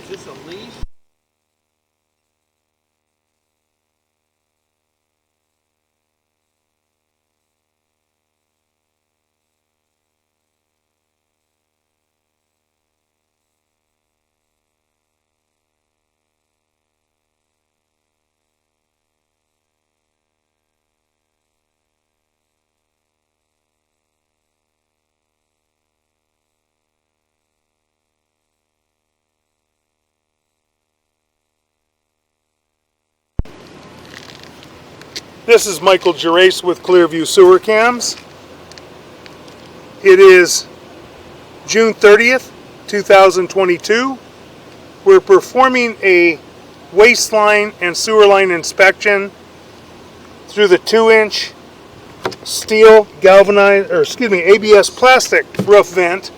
Is this a lease? This is Michael Gerace with Clearview Sewer Cams. It is June 30th, 2022. We're performing a waistline and sewer line inspection through the 2-inch steel galvanized, ABS plastic roof vent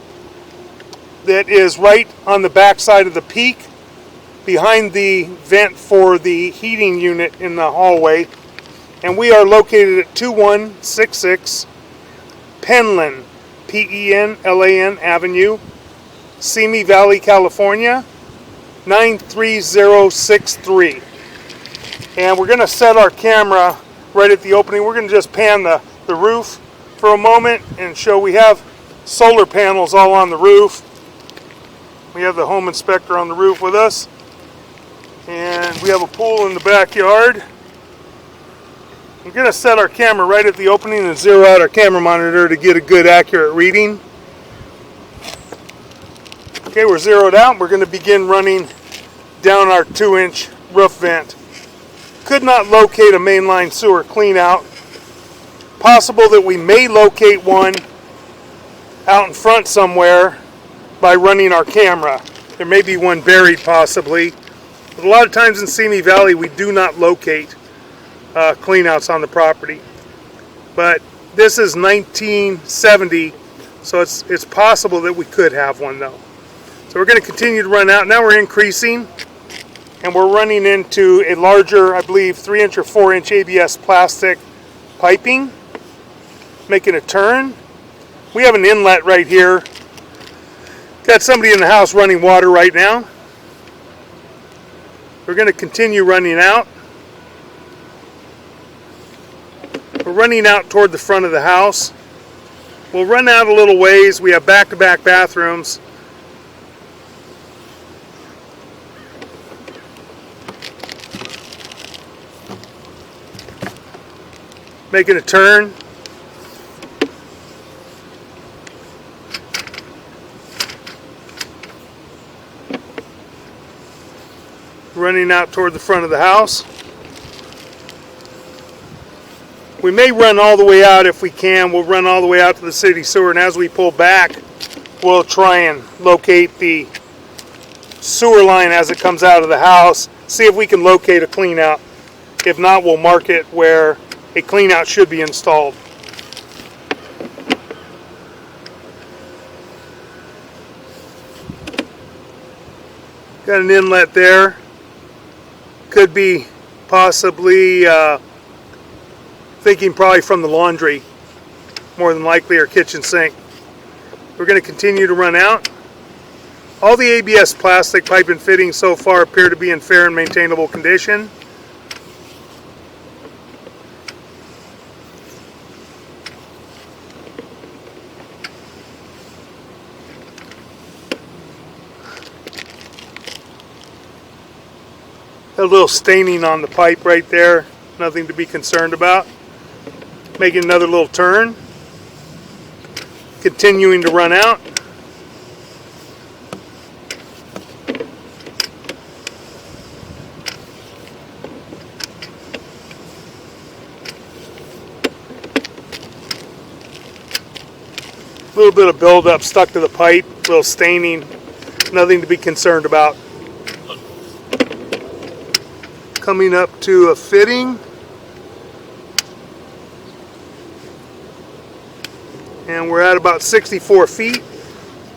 that is right on the back side of the peak behind the vent for the heating unit in the hallway. And we are located at 2166 Penlan, Penlan Avenue, Simi Valley, California, 93063. And we're going to set our camera right at the opening. We're going to just pan the roof for a moment and show we have solar panels all on the roof. We have the home inspector on the roof with us. And we have a pool in the backyard. We're going to set our camera right at the opening and zero out our camera monitor to get a good accurate reading. Okay, we're zeroed out. We're going to begin running down our 2-inch roof vent. Could not locate a mainline sewer clean out. Possible that we may locate one out in front somewhere by running our camera. There may be one buried possibly. But a lot of times in Simi Valley we do not locate cleanouts on the property, but this is 1970, so it's possible that we could have one though. So we're going to continue to run out. Now we're increasing, and we're running into a larger, I believe, 3-inch or 4-inch ABS plastic piping, making a turn. We have an inlet right here. Got somebody in the house running water right now. We're going to continue running out. We're running out toward the front of the house. We'll run out a little ways. We have back-to-back bathrooms. Making a turn. Running out toward the front of the house. We may run all the way out if we can. We'll run all the way out to the city sewer, and as we pull back, we'll try and locate the sewer line as it comes out of the house, see if we can locate a clean out. If not, we'll mark it where a clean out should be installed. Got an inlet there. Could be possibly thinking probably from the laundry, more than likely, or kitchen sink. We're going to continue to run out. All the ABS plastic pipe and fittings so far appear to be in fair and maintainable condition. A little staining on the pipe right there, nothing to be concerned about. Making another little turn, continuing to run out. A little bit of buildup stuck to the pipe, a little staining, nothing to be concerned about. Coming up to a fitting. And we're at about 64 feet.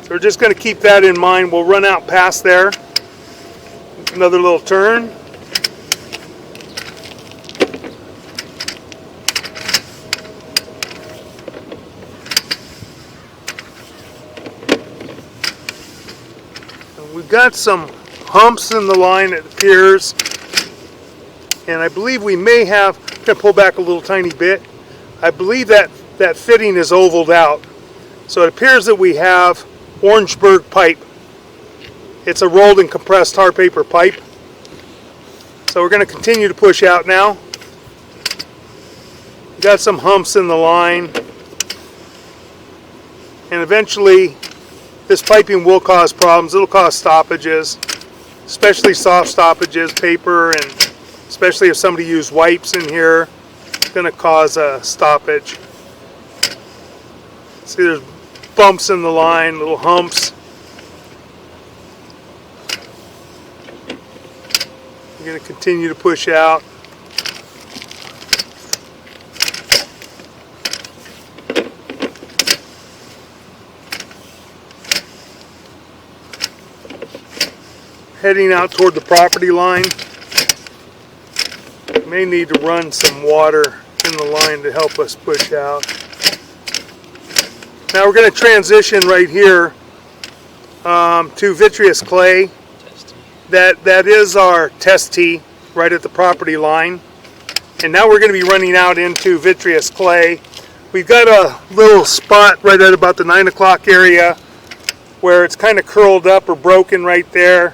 So we're just going to keep that in mind. We'll run out past there. Another little turn. And we've got some humps in the line, it appears. And I believe we may have, I'm going to pull back a little tiny bit. I believe that fitting is ovaled out. So it appears that we have Orangeburg pipe. It's a rolled and compressed tar paper pipe. So we're going to continue to push out now. Got some humps in the line. And eventually this piping will cause problems. It'll cause stoppages, especially soft stoppages, paper, and especially if somebody used wipes in here, it's going to cause a stoppage. See, there's bumps in the line, little humps. We're going to continue to push out. Heading out toward the property line. May need to run some water in the line to help us push out. Now we're going to transition right here to vitreous clay. That is our test tee right at the property line. And now we're going to be running out into vitreous clay. We've got a little spot right at about the 9 o'clock area where it's kind of curled up or broken right there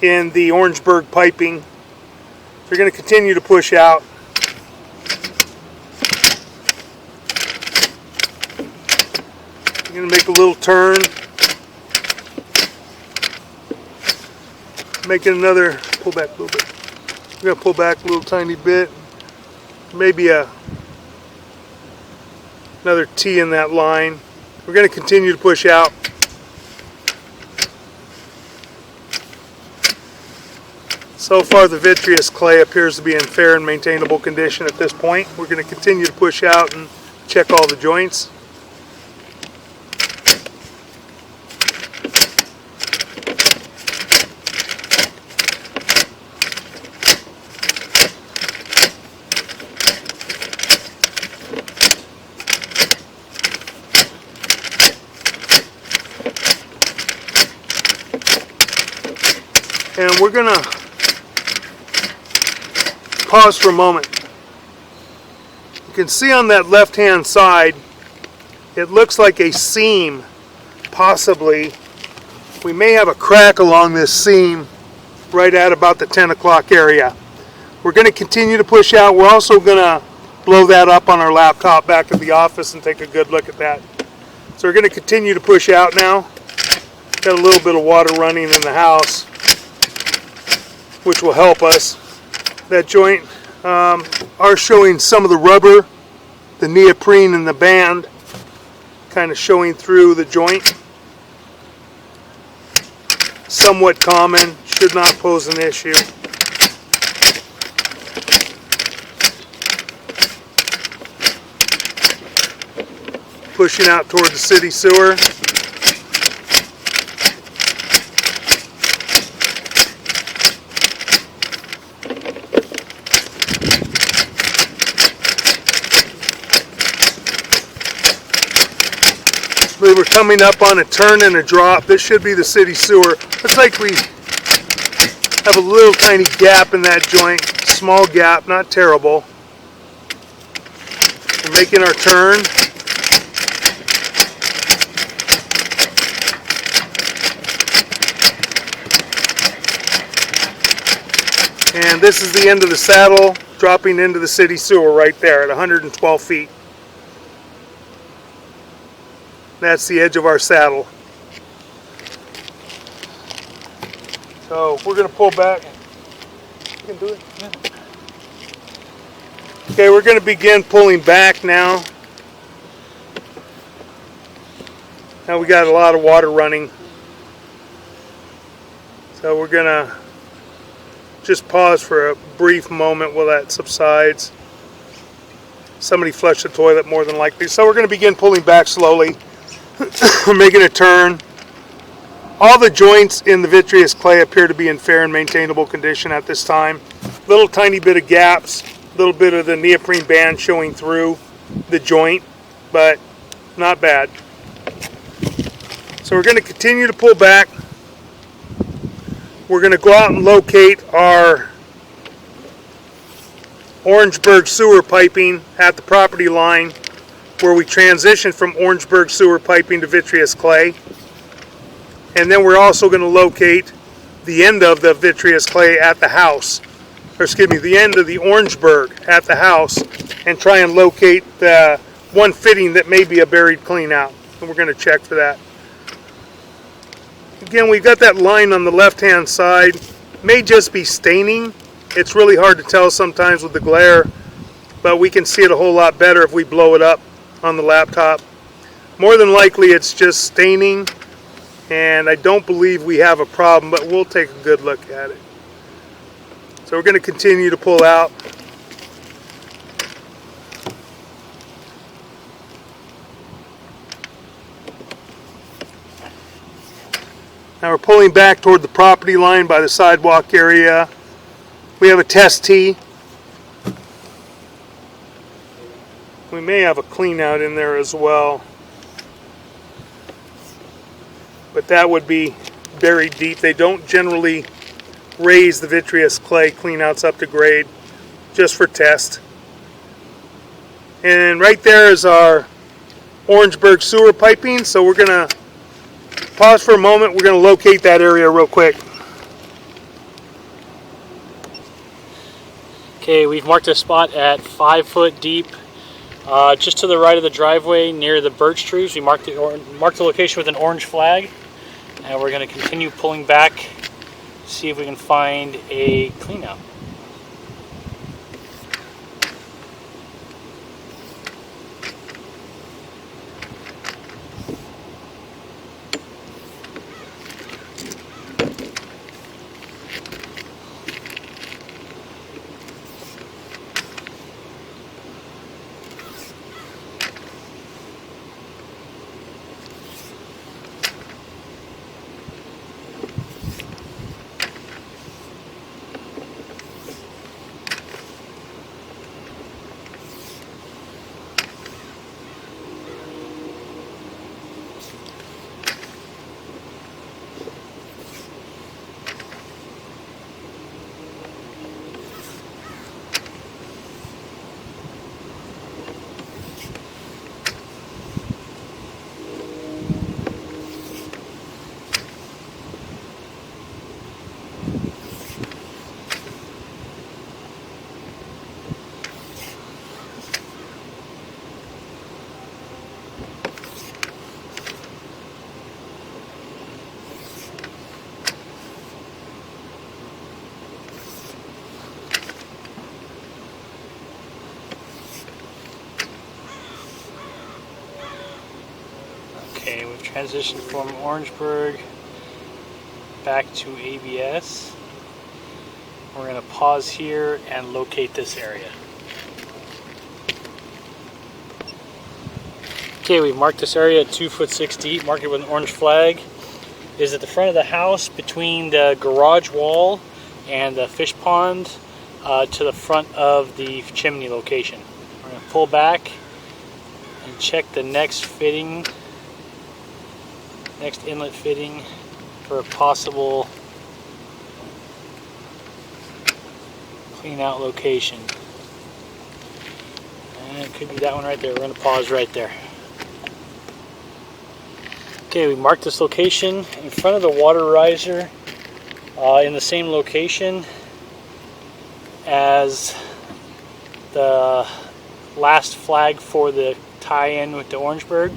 in the Orangeburg piping. We're going to continue to push out. We're going to make a little turn. Making another, pull back a little bit. We're going to pull back a little tiny bit. Maybe another T in that line. We're going to continue to push out. So far the vitreous clay appears to be in fair and maintainable condition at this point. We're going to continue to push out and check all the joints. And we're going to pause for a moment. You can see on that left hand side it looks like a seam, possibly. We may have a crack along this seam right at about the 10 o'clock area. We're going to continue to push out. We're also going to blow that up on our laptop back at the office and take a good look at that. So we're going to continue to push out now. Got a little bit of water running in the house, which will help us. That joint are showing some of the rubber, the neoprene and the band kind of showing through the joint. Somewhat common, should not pose an issue. Pushing out toward the city sewer. We're coming up on a turn and a drop. This should be the city sewer. Looks like we have a little tiny gap in that joint. Small gap, not terrible. We're making our turn. And this is the end of the saddle, dropping into the city sewer right there at 112 feet. That's the edge of our saddle. So we're going to pull back. You can do it? Yeah. Okay, we're going to begin pulling back now. Now we got a lot of water running. So we're going to just pause for a brief moment while that subsides. Somebody flushed the toilet more than likely. So we're going to begin pulling back slowly. We're making a turn. All the joints in the vitreous clay appear to be in fair and maintainable condition at this time. Little tiny bit of gaps, little bit of the neoprene band showing through the joint, but not bad. So we're going to continue to pull back. we're going to go out and locate our Orangeburg sewer piping at the property line where we transition from Orangeburg sewer piping to vitreous clay. And then we're also going to locate the end of the vitreous clay at the house, or excuse me, the end of the Orangeburg at the house, and try and locate the one fitting that may be a buried clean out. And we're going to check for that. Again, we've got that line on the left hand side. May just be staining. It's really hard to tell sometimes with the glare, but we can see it a whole lot better if we blow it up on the laptop. More than likely it's just staining, and I don't believe we have a problem, but we'll take a good look at it. So we're going to continue to pull out. Now we're pulling back toward the property line by the sidewalk area. We have a test tee. We may have a clean out in there as well, but that would be buried deep. They don't generally raise the vitreous clay clean outs up to grade, just for test. And right there is our Orangeburg sewer piping, so we're going to pause for a moment. We're going to locate that area real quick. Okay, we've marked a spot at 5 foot deep, just to the right of the driveway near the birch trees. We marked the location with an orange flag, and we're going to continue pulling back, see if we can find a clean out. Okay, we've transitioned from Orangeburg back to ABS. We're going to pause here and locate this area. Okay, we've marked this area at 2 foot 6 deep, marked it with an orange flag. It is at the front of the house between the garage wall and the fish pond to the front of the chimney location. We're going to pull back and check the next inlet fitting for a possible clean out location. And it could be that one right there. We're going to pause right there. Okay, we marked this location in front of the water riser in the same location as the last flag for the tie-in with the Orangeburg.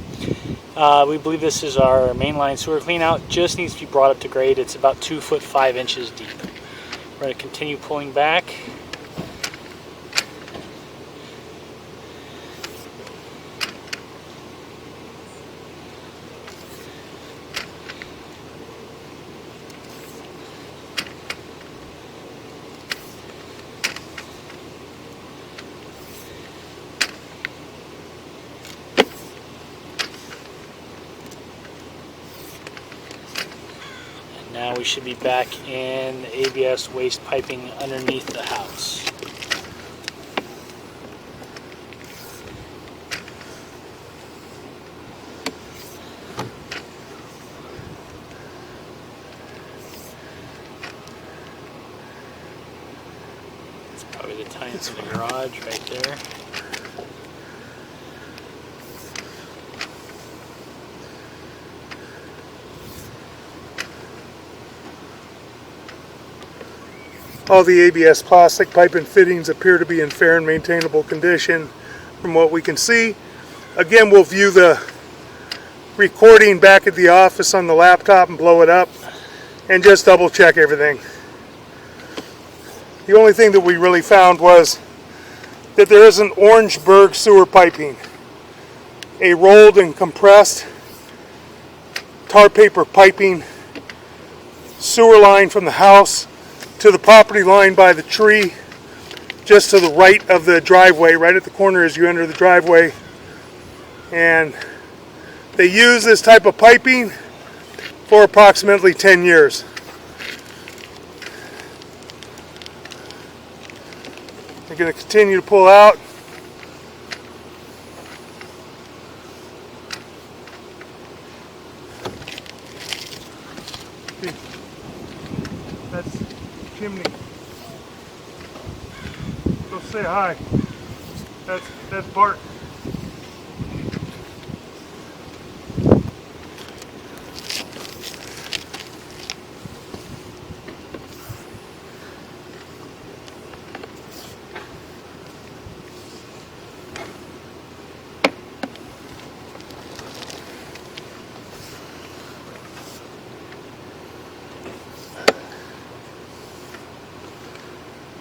We believe this is our mainline sewer clean out. Just needs to be brought up to grade. It's about 2 foot 5 inches deep. We're going to continue pulling back. Now we should be back in the ABS waste piping underneath the house. Probably the tie into the garage right there. All the ABS plastic pipe and fittings appear to be in fair and maintainable condition from what we can see. Again, we'll view the recording back at the office on the laptop and blow it up and just double check everything. The only thing that we really found was that there is an Orangeburg sewer piping, a rolled and compressed tar paper piping sewer line from the house to the property line by the tree, just to the right of the driveway, right at the corner as you enter the driveway. And they use this type of piping for approximately 10 years. They're going to continue to pull out. That's chimney. Go say hi. That's Bart.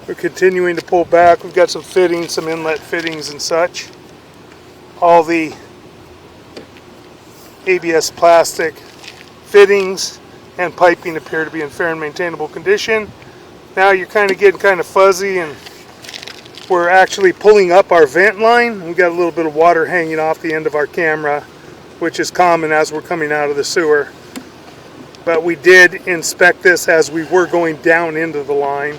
We're continuing to pull back. We've got some fittings, some inlet fittings and such. All the ABS plastic fittings and piping appear to be in fair and maintainable condition. Now you're kind of getting kind of fuzzy, and we're actually pulling up our vent line. We've got a little bit of water hanging off the end of our camera, which is common as we're coming out of the sewer. But we did inspect this as we were going down into the line.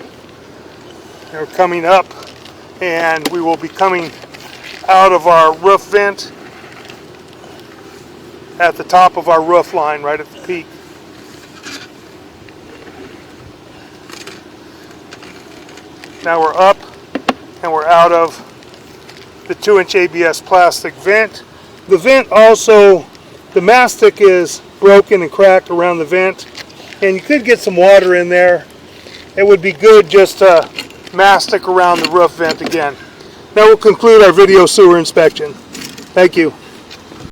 We're coming up, and we will be coming out of our roof vent at the top of our roof line, right at the peak. Now we're up, and we're out of the 2-inch ABS plastic vent. The vent also, the mastic is broken and cracked around the vent, and you could get some water in there. It would be good just to mastic around the roof vent again. That will conclude our video sewer inspection. Thank you.